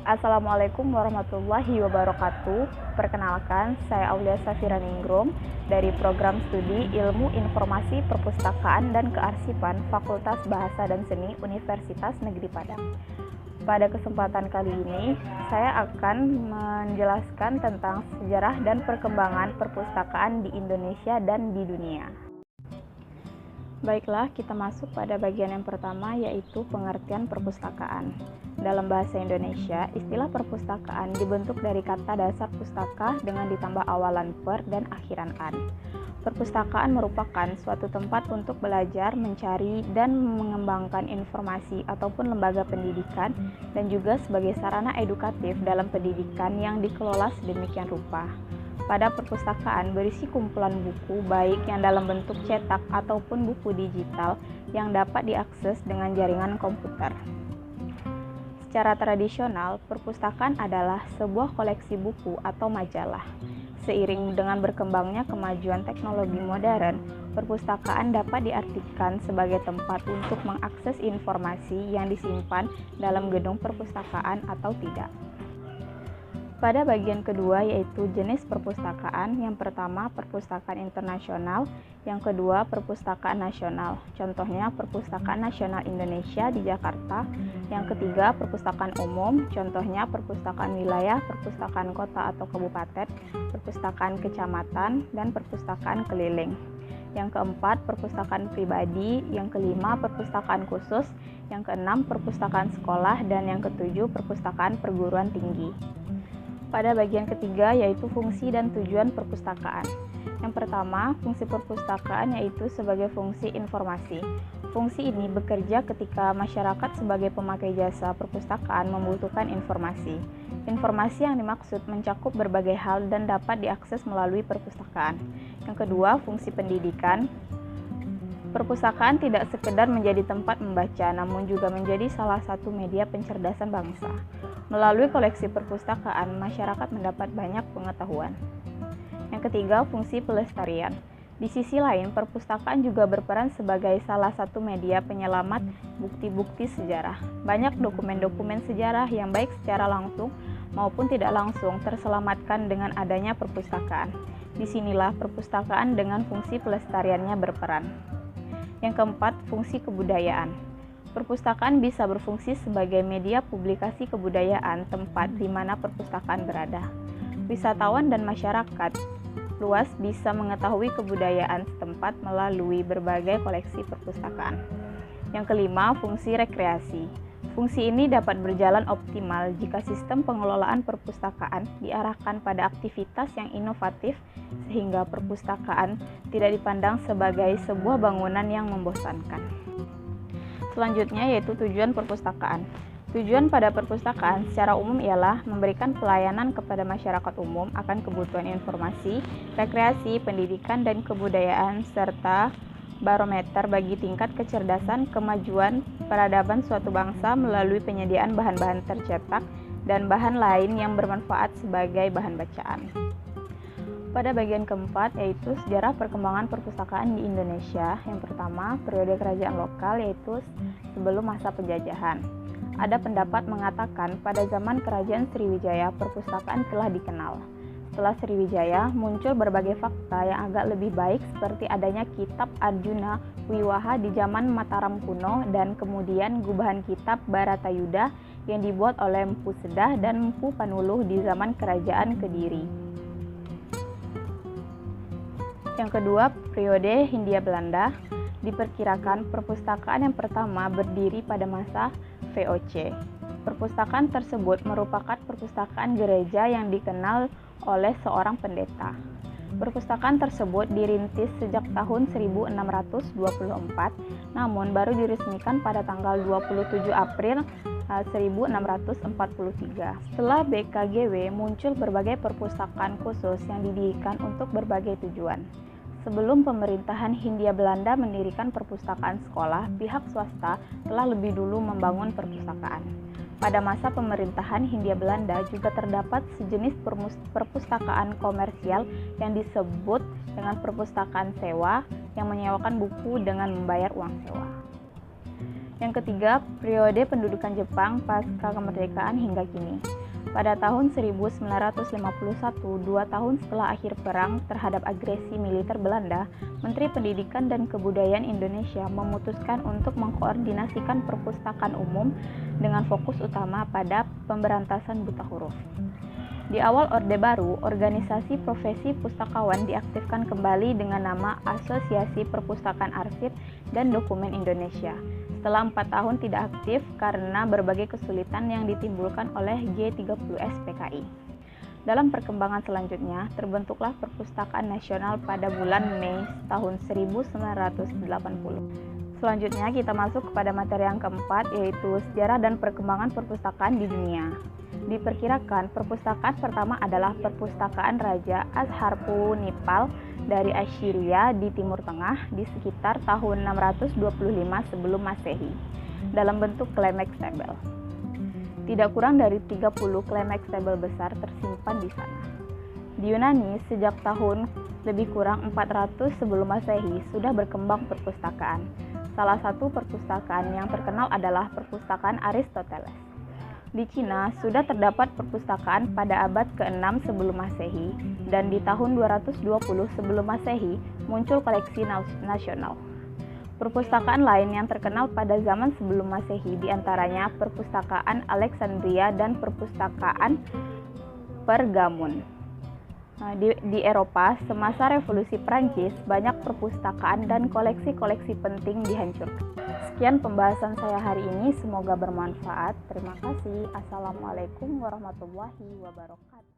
Assalamualaikum warahmatullahi wabarakatuh. Perkenalkan, saya Aulia Safira Ninggrum dari Program Studi Ilmu Informasi Perpustakaan dan Kearsipan Fakultas Bahasa dan Seni Universitas Negeri Padang. Pada kesempatan kali ini, saya akan menjelaskan tentang sejarah dan perkembangan perpustakaan di Indonesia dan di dunia. Baiklah, kita masuk pada bagian yang pertama, yaitu pengertian perpustakaan. Dalam bahasa Indonesia, istilah perpustakaan dibentuk dari kata dasar pustaka dengan ditambah awalan per dan akhiran an. Perpustakaan merupakan suatu tempat untuk belajar, mencari, dan mengembangkan informasi ataupun lembaga pendidikan, dan juga sebagai sarana edukatif dalam pendidikan yang dikelola sedemikian rupa. Pada perpustakaan berisi kumpulan buku baik yang dalam bentuk cetak ataupun buku digital yang dapat diakses dengan jaringan komputer. Secara tradisional, perpustakaan adalah sebuah koleksi buku atau majalah. Seiring dengan berkembangnya kemajuan teknologi modern, perpustakaan dapat diartikan sebagai tempat untuk mengakses informasi yang disimpan dalam gedung perpustakaan atau tidak. Pada bagian kedua yaitu jenis perpustakaan, yang pertama perpustakaan internasional, yang kedua perpustakaan nasional. Contohnya Perpustakaan Nasional Indonesia di Jakarta, yang ketiga perpustakaan umum, contohnya perpustakaan wilayah, perpustakaan kota atau kabupaten, perpustakaan kecamatan, dan perpustakaan keliling. Yang keempat perpustakaan pribadi, yang kelima perpustakaan khusus, yang keenam perpustakaan sekolah, dan yang ketujuh perpustakaan perguruan tinggi. Pada bagian ketiga yaitu fungsi dan tujuan perpustakaan. Yang pertama, fungsi perpustakaan yaitu sebagai fungsi informasi. Fungsi ini bekerja ketika masyarakat sebagai pemakai jasa perpustakaan membutuhkan informasi. Informasi yang dimaksud mencakup berbagai hal dan dapat diakses melalui perpustakaan. Yang kedua, fungsi pendidikan. Perpustakaan tidak sekedar menjadi tempat membaca, namun juga menjadi salah satu media pencerdasan bangsa. Melalui koleksi perpustakaan, masyarakat mendapat banyak pengetahuan. Yang ketiga, fungsi pelestarian. Di sisi lain, perpustakaan juga berperan sebagai salah satu media penyelamat bukti-bukti sejarah. Banyak dokumen-dokumen sejarah yang baik secara langsung maupun tidak langsung terselamatkan dengan adanya perpustakaan. Disinilah perpustakaan dengan fungsi pelestariannya berperan. Yang keempat, fungsi kebudayaan. Perpustakaan bisa berfungsi sebagai media publikasi kebudayaan tempat di mana perpustakaan berada. Wisatawan dan masyarakat luas bisa mengetahui kebudayaan setempat melalui berbagai koleksi perpustakaan. Yang kelima, fungsi rekreasi. Fungsi ini dapat berjalan optimal jika sistem pengelolaan perpustakaan diarahkan pada aktivitas yang inovatif sehingga perpustakaan tidak dipandang sebagai sebuah bangunan yang membosankan. Selanjutnya yaitu tujuan perpustakaan. Tujuan pada perpustakaan secara umum ialah memberikan pelayanan kepada masyarakat umum akan kebutuhan informasi, rekreasi, pendidikan, dan kebudayaan, serta barometer bagi tingkat kecerdasan, kemajuan, peradaban suatu bangsa melalui penyediaan bahan-bahan tercetak dan bahan lain yang bermanfaat sebagai bahan bacaan. Pada bagian keempat yaitu sejarah perkembangan perpustakaan di Indonesia. Yang pertama, periode kerajaan lokal yaitu sebelum masa penjajahan. Ada pendapat mengatakan pada zaman kerajaan Sriwijaya perpustakaan telah dikenal. Setelah Sriwijaya muncul berbagai fakta yang agak lebih baik seperti adanya kitab Arjuna Wiwaha di zaman Mataram kuno dan kemudian gubahan kitab Bharatayuda yang dibuat oleh Mpu Sedah dan Mpu Panuluh di zaman kerajaan Kediri. Yang kedua, periode Hindia Belanda. Diperkirakan perpustakaan yang pertama berdiri pada masa VOC. Perpustakaan tersebut merupakan perpustakaan gereja yang dikenal oleh seorang pendeta. Perpustakaan tersebut dirintis sejak tahun 1624, namun baru diresmikan pada tanggal 27 April 1643. Setelah BKGW muncul berbagai perpustakaan khusus yang didirikan untuk berbagai tujuan. Sebelum pemerintahan Hindia Belanda mendirikan perpustakaan sekolah, pihak swasta telah lebih dulu membangun perpustakaan. Pada masa pemerintahan Hindia Belanda juga terdapat sejenis perpustakaan komersial yang disebut dengan perpustakaan sewa yang menyewakan buku dengan membayar uang sewa. Yang ketiga, periode pendudukan Jepang pasca kemerdekaan hingga kini. Pada tahun 1951, 2 tahun setelah akhir perang terhadap agresi militer Belanda, Menteri Pendidikan dan Kebudayaan Indonesia memutuskan untuk mengkoordinasikan perpustakaan umum dengan fokus utama pada pemberantasan buta huruf. Di awal Orde Baru, organisasi profesi pustakawan diaktifkan kembali dengan nama Asosiasi Perpustakaan Arsip dan Dokumen Indonesia. Setelah 4 tahun tidak aktif karena berbagai kesulitan yang ditimbulkan oleh G30S PKI. Dalam perkembangan selanjutnya, terbentuklah Perpustakaan Nasional pada bulan Mei tahun 1980. Selanjutnya kita masuk kepada materi yang keempat, yaitu sejarah dan perkembangan perpustakaan di dunia. Diperkirakan perpustakaan pertama adalah Perpustakaan Raja Ashurbanipal dari Assyria di Timur Tengah di sekitar tahun 625 sebelum Masehi dalam bentuk Klemek Stable. Tidak kurang dari 30 Klemek Stable besar tersimpan di sana. Di Yunani, sejak tahun lebih kurang 400 sebelum Masehi sudah berkembang perpustakaan. Salah satu perpustakaan yang terkenal adalah Perpustakaan Aristoteles. Di Cina sudah terdapat perpustakaan pada abad ke-6 sebelum Masehi, dan di tahun 220 sebelum Masehi muncul koleksi nasional. Perpustakaan lain yang terkenal pada zaman sebelum Masehi diantaranya Perpustakaan Alexandria dan Perpustakaan Pergamun. Di Eropa, semasa Revolusi Prancis, banyak perpustakaan dan koleksi-koleksi penting dihancurkan. Sekian pembahasan saya hari ini, semoga bermanfaat. Terima kasih. Assalamualaikum warahmatullahi wabarakatuh.